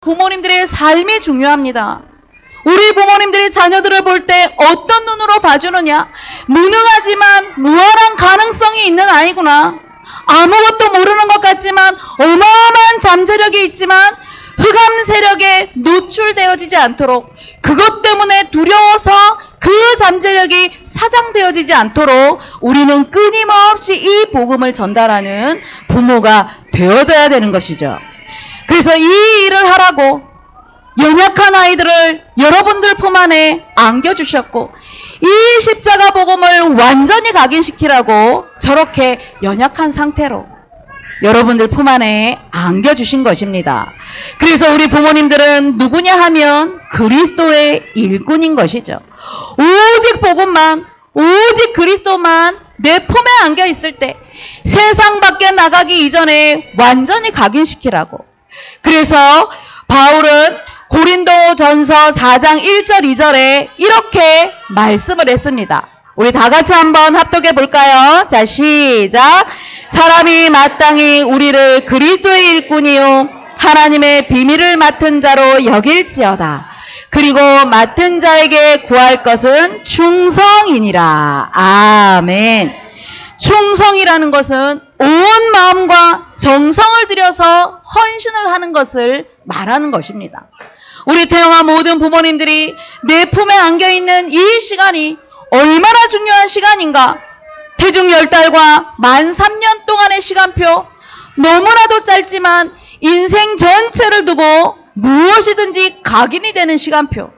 부모님들의 삶이 중요합니다. 우리 부모님들이 자녀들을 볼 때 어떤 눈으로 봐주느냐? 무능하지만 무한한 가능성이 있는 아이구나. 아무것도 모르는 것 같지만 어마어마한 잠재력이 있지만 흑암 세력에 노출되어지지 않도록, 그것 때문에 두려워서 그 잠재력이 사장되어지지 않도록 우리는 끊임없이 이 복음을 전달하는 부모가 되어져야 되는 것이죠. 그래서 이 일을 하라고 연약한 아이들을 여러분들 품 안에 안겨주셨고, 이 십자가 복음을 완전히 각인시키라고 저렇게 연약한 상태로 여러분들 품 안에 안겨주신 것입니다. 그래서 우리 부모님들은 누구냐 하면 그리스도의 일꾼인 것이죠. 오직 복음만, 오직 그리스도만 내 품에 안겨 있을 때 세상 밖에 나가기 이전에 완전히 각인시키라고. 그래서 바울은 고린도전서 4장 1절 2절에 이렇게 말씀을 했습니다. 우리 다 같이 한번 합독해 볼까요? 자, 시작. 사람이 마땅히 우리를 그리스도의 일꾼이요 하나님의 비밀을 맡은 자로 여길지어다. 그리고 맡은 자에게 구할 것은 충성이니라. 아멘. 충성이라는 것은 온 마음과 정성을 들여서 헌신을 하는 것을 말하는 것입니다. 우리 태영아 모든 부모님들이 내 품에 안겨있는 이 시간이 얼마나 중요한 시간인가. 태중 10달과 만 3년 동안의 시간표, 너무나도 짧지만 인생 전체를 두고 무엇이든지 각인이 되는 시간표.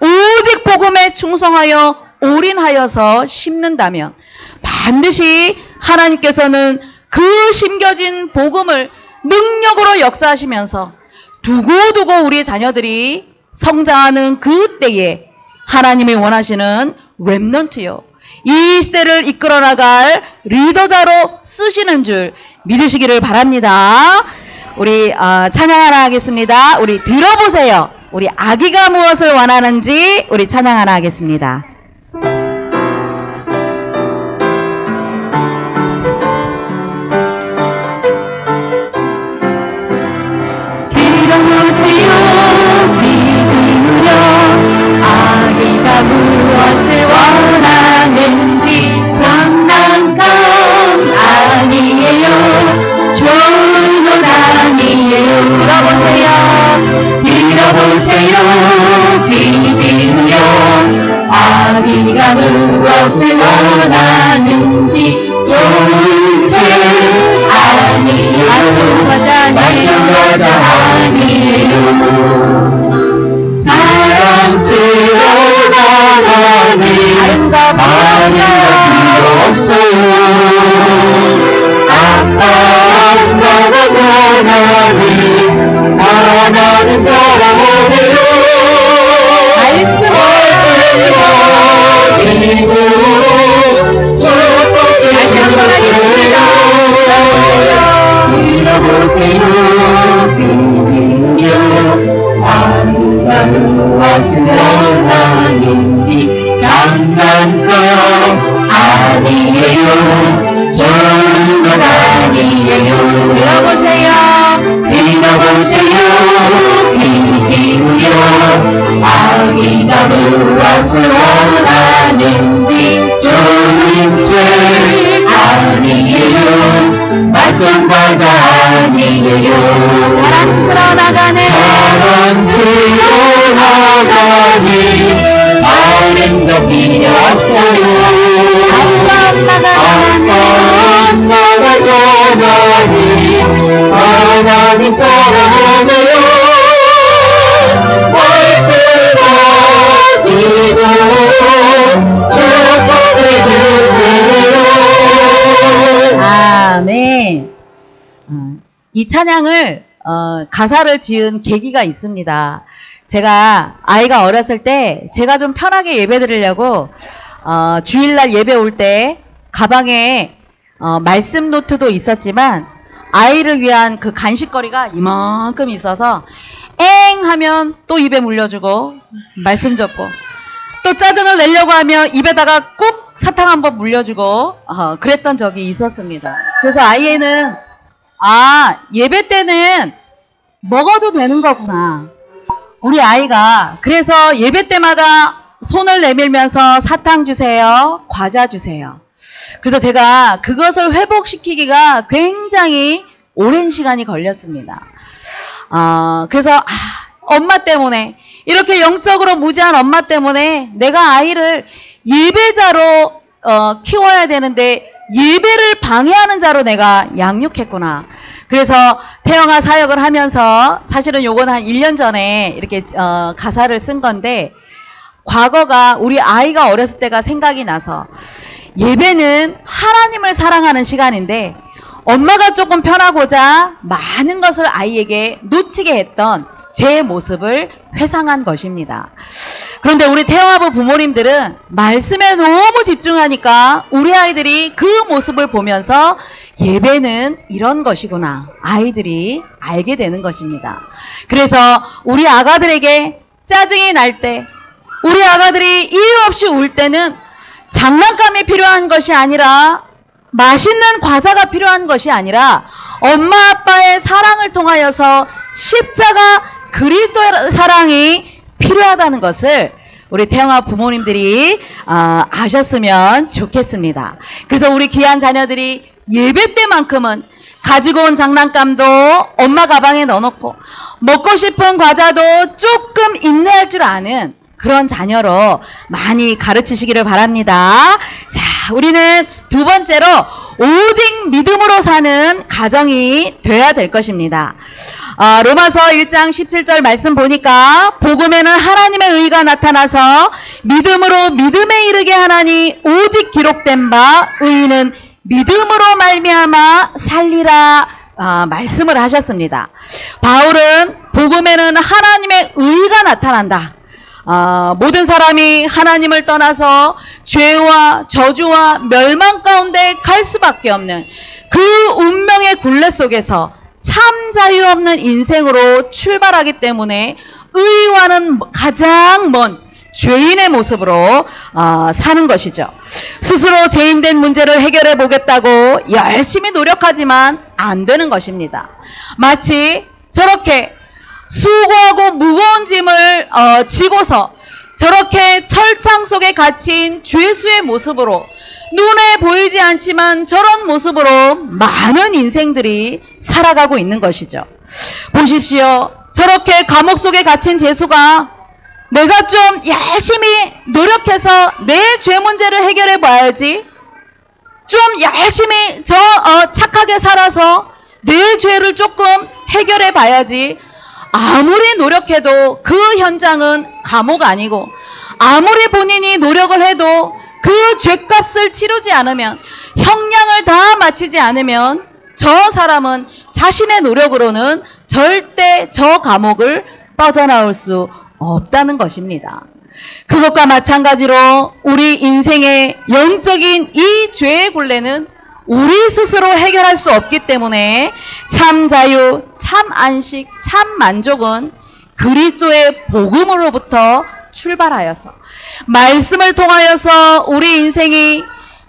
오직 복음에 충성하여 올인하여서 심는다면 반드시 하나님께서는 그 심겨진 복음을 능력으로 역사하시면서 두고두고 우리 자녀들이 성장하는 그 때에 하나님이 원하시는 렘넌트요, 이 시대를 이끌어 나갈 리더자로 쓰시는 줄 믿으시기를 바랍니다. 우리 찬양 하나 하겠습니다. 우리 들어보세요. 우리 아기가 무엇을 원하는지 우리 찬양 하나 하겠습니다. 들어보세요. 믿음으로 아기가 무엇을 원하는지 장난감 아니에요. 좋은 것 아니에요. 들어보세요. 들어보세요. 믿음으로 아기가 무엇을 원하는지 좋은 죄 아니에요. 마찬가지 아니에요. 사랑스러운 하나님 아름답은 필요 없어요. 아빠 엄마가 전하니 하나님 사랑하네요. 말씀으로 믿음으로 축복을 다시 한번 하겠습니다. 들어보세요. 아기가 무엇을 원하는지 장난감 아니에요. 좋은 것 아니에요. 들어보세요. 들어보세요. 믿음으로 아기가 무엇을 원하는지 좋은 죄 아니에요. 마찬가지 아니에요. 사랑스러운 하나님 사랑스러운 하나님 어른도 필요 없어요. 아빠 엄마가 전하니 하나님 사랑하네요. 말씀과 믿음으로 축복해 주세요. 아멘. 이 찬양을 가사를 지은 계기가 있습니다. 제가 아이가 어렸을 때 제가 좀 편하게 예배 드리려고 주일날 예배 올 때 가방에 말씀 노트도 있었지만 아이를 위한 그 간식거리가 이만큼 있어서 엥 하면 또 입에 물려주고 말씀 적고, 또 짜증을 내려고 하면 입에다가 꼭 사탕 한번 물려주고 그랬던 적이 있었습니다. 그래서 아이는 예배 때는 먹어도 되는 거구나. 우리 아이가 그래서 예배 때마다 손을 내밀면서 사탕 주세요, 과자 주세요. 그래서 제가 그것을 회복시키기가 굉장히 오랜 시간이 걸렸습니다. 그래서 엄마 때문에, 이렇게 영적으로 무지한 엄마 때문에 내가 아이를 예배자로 키워야 되는데 예배를 방해하는 자로 내가 양육했구나. 그래서 태영아 사역을 하면서, 사실은 요건 한 1년 전에 이렇게 가사를 쓴 건데, 과거가 우리 아이가 어렸을 때가 생각이 나서, 예배는 하나님을 사랑하는 시간인데 엄마가 조금 편하고자 많은 것을 아이에게 놓치게 했던 제 모습을 회상한 것입니다. 그런데 우리 태영아부 부모님들은 말씀에 너무 집중하니까 우리 아이들이 그 모습을 보면서 예배는 이런 것이구나, 아이들이 알게 되는 것입니다. 그래서 우리 아가들에게 짜증이 날 때, 우리 아가들이 이유 없이 울 때는 장난감이 필요한 것이 아니라, 맛있는 과자가 필요한 것이 아니라 엄마 아빠의 사랑을 통하여서 십자가 그리스도의 사랑이 필요하다는 것을 우리 태영아 부모님들이 아셨으면 좋겠습니다. 그래서 우리 귀한 자녀들이 예배 때만큼은 가지고 온 장난감도 엄마 가방에 넣어놓고 먹고 싶은 과자도 조금 인내할 줄 아는 그런 자녀로 많이 가르치시기를 바랍니다. 자, 우리는 두 번째로 오직 믿음으로 사는 가정이 돼야 될 것입니다. 로마서 1장 17절 말씀 보니까 복음에는 하나님의 의가 나타나서 믿음으로 믿음에 이르게 하나니 오직 기록된 바 의인은 믿음으로 말미암아 살리라 말씀을 하셨습니다. 바울은 복음에는 하나님의 의가 나타난다. 모든 사람이 하나님을 떠나서 죄와 저주와 멸망 가운데 갈 수밖에 없는 그 운명의 굴레 속에서 참 자유 없는 인생으로 출발하기 때문에 의와는 가장 먼 죄인의 모습으로 사는 것이죠. 스스로 죄인된 문제를 해결해 보겠다고 열심히 노력하지만 안 되는 것입니다. 마치 저렇게 수고하고 무거운 짐을 지고서 저렇게 철창 속에 갇힌 죄수의 모습으로, 눈에 보이지 않지만 저런 모습으로 많은 인생들이 살아가고 있는 것이죠. 보십시오. 저렇게 감옥 속에 갇힌 죄수가 내가 좀 열심히 노력해서 내 죄 문제를 해결해 봐야지, 좀 열심히 착하게 살아서 내 죄를 조금 해결해 봐야지, 아무리 노력해도 그 현장은 감옥 아니고, 아무리 본인이 노력을 해도 그 죄값을 치르지 않으면, 형량을 다 마치지 않으면 저 사람은 자신의 노력으로는 절대 저 감옥을 빠져나올 수 없다는 것입니다. 그것과 마찬가지로 우리 인생의 영적인 이 죄의 굴레는 우리 스스로 해결할 수 없기 때문에 참 자유, 참 안식, 참 만족은 그리스도의 복음으로부터 출발하여서, 말씀을 통하여서 우리 인생이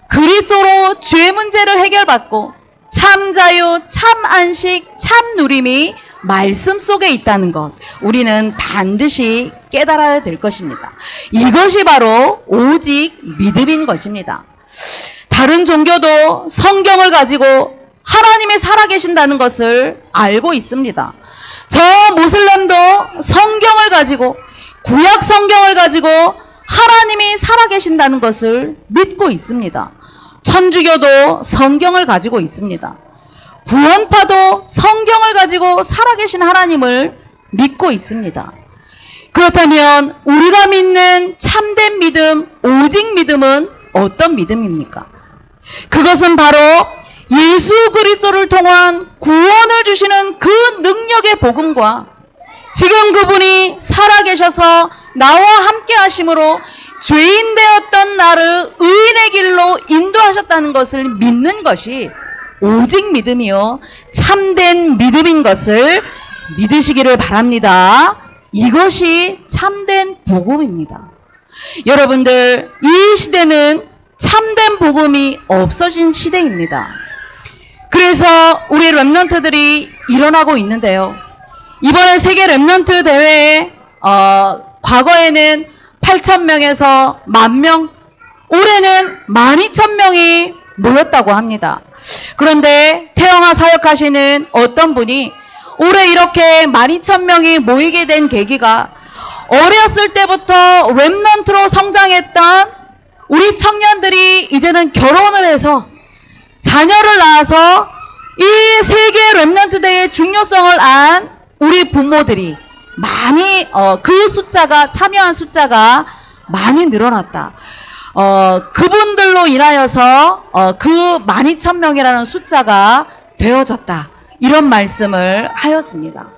그리스도로 죄 문제를 해결받고 참 자유, 참 안식, 참 누림이 말씀 속에 있다는 것, 우리는 반드시 깨달아야 될 것입니다. 이것이 바로 오직 믿음인 것입니다. 다른 종교도 성경을 가지고 하나님이 살아계신다는 것을 알고 있습니다. 저 모슬렘도 성경을 가지고, 구약 성경을 가지고 하나님이 살아계신다는 것을 믿고 있습니다. 천주교도 성경을 가지고 있습니다. 구원파도 성경을 가지고 살아계신 하나님을 믿고 있습니다. 그렇다면 우리가 믿는 참된 믿음, 오직 믿음은 어떤 믿음입니까? 그것은 바로 예수 그리스도를 통한 구원을 주시는 그 능력의 복음과 지금 그분이 살아계셔서 나와 함께 하심으로 죄인 되었던 나를 의인의 길로 인도하셨다는 것을 믿는 것이 오직 믿음이요 참된 믿음인 것을 믿으시기를 바랍니다. 이것이 참된 복음입니다. 여러분들, 이 시대는 참된 복음이 없어진 시대입니다. 그래서 우리 렘넌트들이 일어나고 있는데요. 이번에 세계 랩넌트 대회에 과거에는 8,000명에서 10,000명, 올해는 12,000명이 모였다고 합니다. 그런데 태영아 사역하시는 어떤 분이 올해 이렇게 12,000명이 모이게 된 계기가 어렸을 때부터 랩넌트로 성장했던 우리 청년들이 이제는 결혼을 해서 자녀를 낳아서 이 세계 랩넌트 대회의 중요성을 안 우리 부모들이 많이 그 숫자가 참여한 숫자가 많이 늘어났다. 그분들로 인하여서 그 12,000명이라는 숫자가 되어졌다. 이런 말씀을 하였습니다.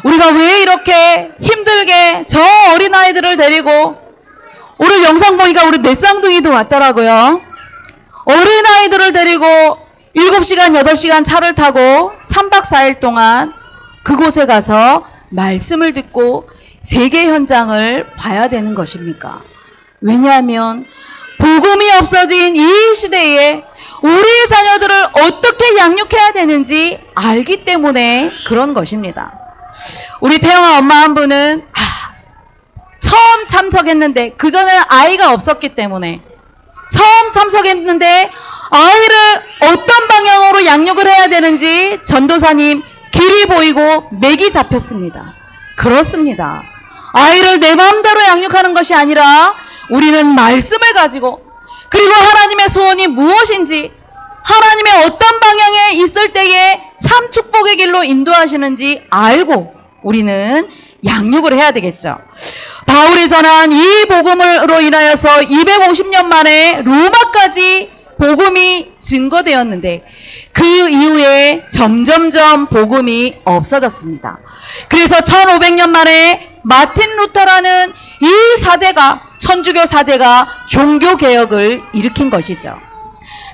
우리가 왜 이렇게 힘들게 저 어린아이들을 데리고 오늘 영상 보니까 우리 넷쌍둥이도 왔더라고요. 어린아이들을 데리고 7시간, 8시간 차를 타고 3박 4일 동안 그곳에 가서 말씀을 듣고 세계 현장을 봐야 되는 것입니까? 왜냐하면 복음이 없어진 이 시대에 우리 자녀들을 어떻게 양육해야 되는지 알기 때문에 그런 것입니다. 우리 태영아 엄마 한 분은 처음 참석했는데 그전에는 아이가 없었기 때문에 처음 참석했는데 아이를 어떤 방향으로 양육을 해야 되는지 전도사님 길이 보이고 맥이 잡혔습니다. 그렇습니다. 아이를 내 마음대로 양육하는 것이 아니라 우리는 말씀을 가지고 그리고 하나님의 소원이 무엇인지 하나님의 어떤 방향에 있을 때에 참 축복의 길로 인도하시는지 알고 우리는 양육을 해야 되겠죠. 바울이 전한 이 복음으로 인하여서 250년 만에 로마까지 복음이 증거되었는데 그 이후에 점점점 복음이 없어졌습니다. 그래서 1500년 만에 마틴 루터라는 이 사제가 천주교 사제가 종교개혁을 일으킨 것이죠.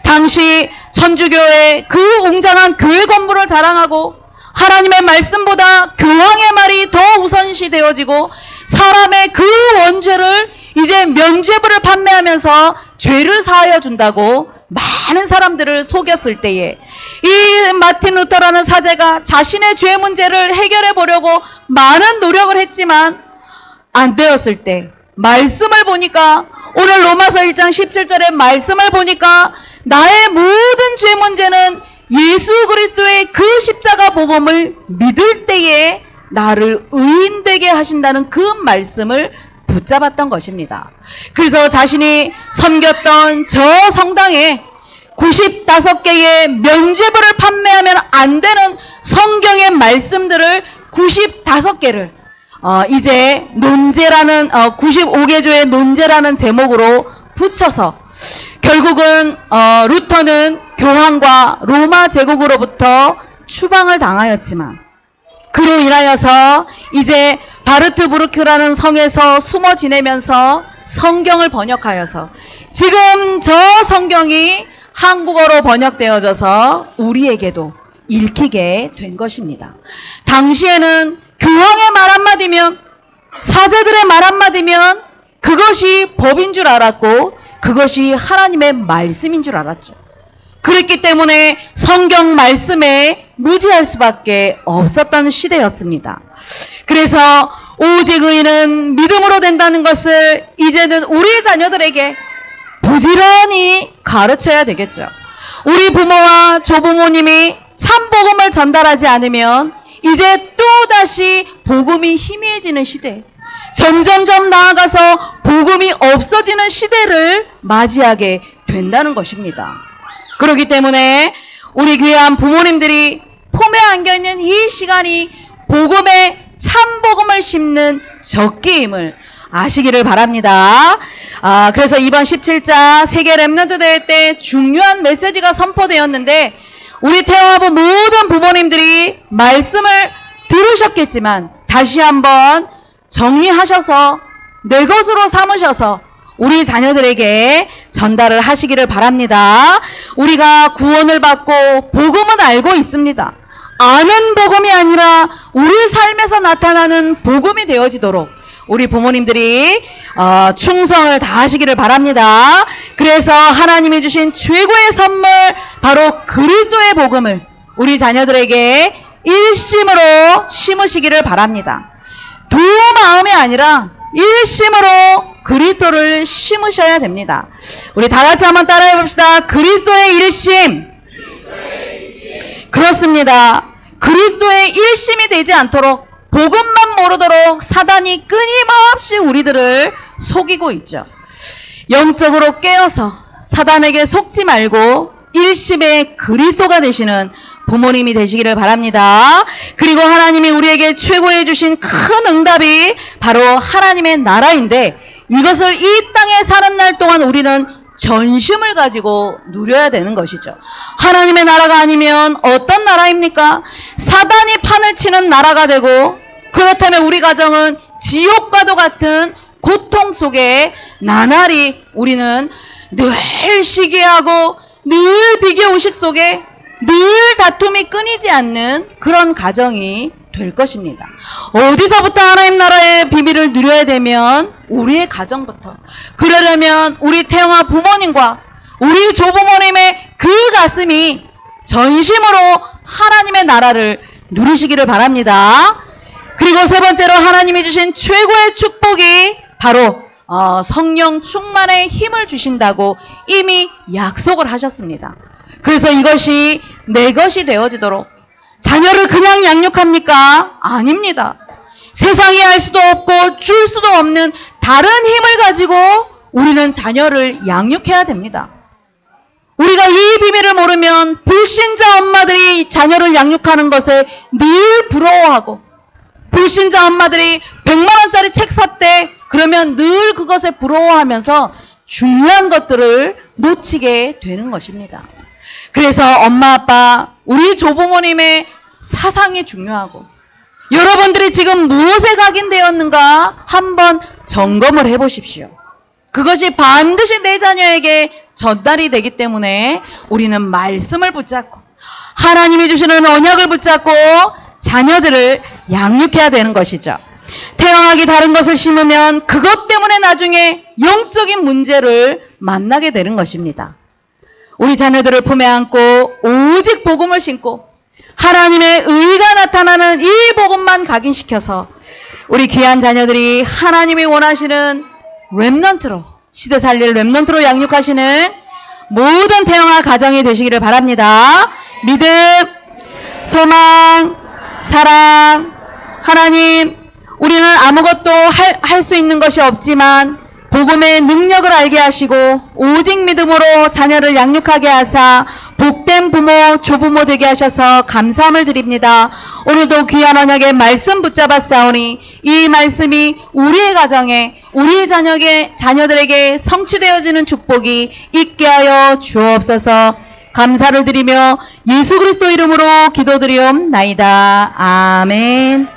당시 천주교의 그 웅장한 교회 건물을 자랑하고 하나님의 말씀보다 교황의 말이 더 우선시 되어지고 사람의 그 원죄를 이제 면죄부를 판매하면서 죄를 사하여 준다고 많은 사람들을 속였을 때에 이 마틴 루터라는 사제가 자신의 죄 문제를 해결해 보려고 많은 노력을 했지만 안 되었을 때 말씀을 보니까 오늘 로마서 1장 17절의 말씀을 보니까 나의 모든 죄 문제는 예수 그리스도의 그 십자가 복음을 믿을 때에 나를 의인되게 하신다는 그 말씀을 붙잡았던 것입니다. 그래서 자신이 섬겼던 저 성당에 95개의 면죄부를 판매하면 안 되는 성경의 말씀들을 95개를 이제 논제라는 95개조의 논제라는 제목으로 붙여서 결국은 루터는 교황과 로마 제국으로부터 추방을 당하였지만 그로 인하여서 이제 바르트부르크라는 성에서 숨어 지내면서 성경을 번역하여서 지금 저 성경이 한국어로 번역되어져서 우리에게도 읽히게 된 것입니다. 당시에는 교황의 말 한마디면 사제들의 말 한마디면 그것이 법인 줄 알았고 그것이 하나님의 말씀인 줄 알았죠. 그랬기 때문에 성경 말씀에 무지할 수밖에 없었던 시대였습니다. 그래서 오직 의인은 믿음으로 된다는 것을 이제는 우리 자녀들에게 부지런히 가르쳐야 되겠죠. 우리 부모와 조부모님이 참 복음을 전달하지 않으면 이제 또다시 복음이 희미해지는 시대, 점점점 나아가서 복음이 없어지는 시대를 맞이하게 된다는 것입니다. 그렇기 때문에 우리 귀한 부모님들이 폼에 안겨있는 이 시간이 복음의 참 복음을 심는 적기임을 아시기를 바랍니다. 그래서 이번 17자 세계 랩넌트 대회 때 중요한 메시지가 선포되었는데 우리 태영아부 모든 부모님들이 말씀을 들으셨겠지만 다시 한번 정리하셔서 내 것으로 삼으셔서 우리 자녀들에게 전달을 하시기를 바랍니다. 우리가 구원을 받고 복음은 알고 있습니다. 아는 복음이 아니라 우리 삶에서 나타나는 복음이 되어지도록 우리 부모님들이 충성을 다하시기를 바랍니다. 그래서 하나님이 주신 최고의 선물 바로 그리스도의 복음을 우리 자녀들에게 일심으로 심으시기를 바랍니다. 두 마음이 아니라 일심으로 그리스도를 심으셔야 됩니다. 우리 다 같이 한번 따라해 봅시다. 그리스도의 일심. 그렇습니다. 그리스도의 일심이 되지 않도록 복음만 모르도록 사단이 끊임없이 우리들을 속이고 있죠. 영적으로 깨어서 사단에게 속지 말고 일심의 그리스도가 되시는 부모님이 되시기를 바랍니다. 그리고 하나님이 우리에게 최고해 주신 큰 응답이 바로 하나님의 나라인데, 이것을 이 땅에 사는 날 동안 우리는 전심을 가지고 누려야 되는 것이죠. 하나님의 나라가 아니면 어떤 나라입니까? 사단이 판을 치는 나라가 되고, 그렇다면 우리 가정은 지옥과도 같은 고통 속에 나날이 우리는 늘 시기하고 늘 비교의식 속에 늘 다툼이 끊이지 않는 그런 가정이 될 것입니다. 어디서부터 하나님 나라의 비밀을 누려야 되면 우리의 가정부터. 그러려면 우리 태영아 부모님과 우리 조부모님의 그 가슴이 전심으로 하나님의 나라를 누리시기를 바랍니다. 그리고 세 번째로 하나님이 주신 최고의 축복이 바로 성령 충만의 힘을 주신다고 이미 약속을 하셨습니다. 그래서 이것이 내 것이 되어지도록, 자녀를 그냥 양육합니까? 아닙니다. 세상이 할 수도 없고 줄 수도 없는 다른 힘을 가지고 우리는 자녀를 양육해야 됩니다. 우리가 이 비밀을 모르면 불신자 엄마들이 자녀를 양육하는 것에 늘 부러워하고, 불신자 엄마들이 100만 원짜리 책 샀대. 그러면 늘 그것에 부러워하면서 중요한 것들을 놓치게 되는 것입니다. 그래서 엄마, 아빠, 우리 조부모님의 사상이 중요하고, 여러분들이 지금 무엇에 각인되었는가 한번 점검을 해보십시오. 그것이 반드시 내 자녀에게 전달이 되기 때문에 우리는 말씀을 붙잡고 하나님이 주시는 언약을 붙잡고 자녀들을 양육해야 되는 것이죠. 태영하기 다른 것을 심으면 그것 때문에 나중에 영적인 문제를 만나게 되는 것입니다. 우리 자녀들을 품에 안고 오직 복음을 심고 하나님의 의가 나타나는 이 복음만 각인시켜서 우리 귀한 자녀들이 하나님이 원하시는 렘넌트로, 시대 살릴 렘넌트로 양육하시는 모든 태영아 가정이 되시기를 바랍니다. 믿음, 소망, 사랑, 하나님, 우리는 아무것도 할 수 있는 것이 없지만 복음의 능력을 알게 하시고 오직 믿음으로 자녀를 양육하게 하사 복된 부모, 조부모 되게 하셔서 감사함을 드립니다. 오늘도 귀한 언약의 말씀 붙잡아 싸우니 이 말씀이 우리의 가정에, 우리 자녀들에게 성취되어지는 축복이 있게 하여 주옵소서. 감사를 드리며 예수 그리스도 이름으로 기도드리옵나이다. 아멘.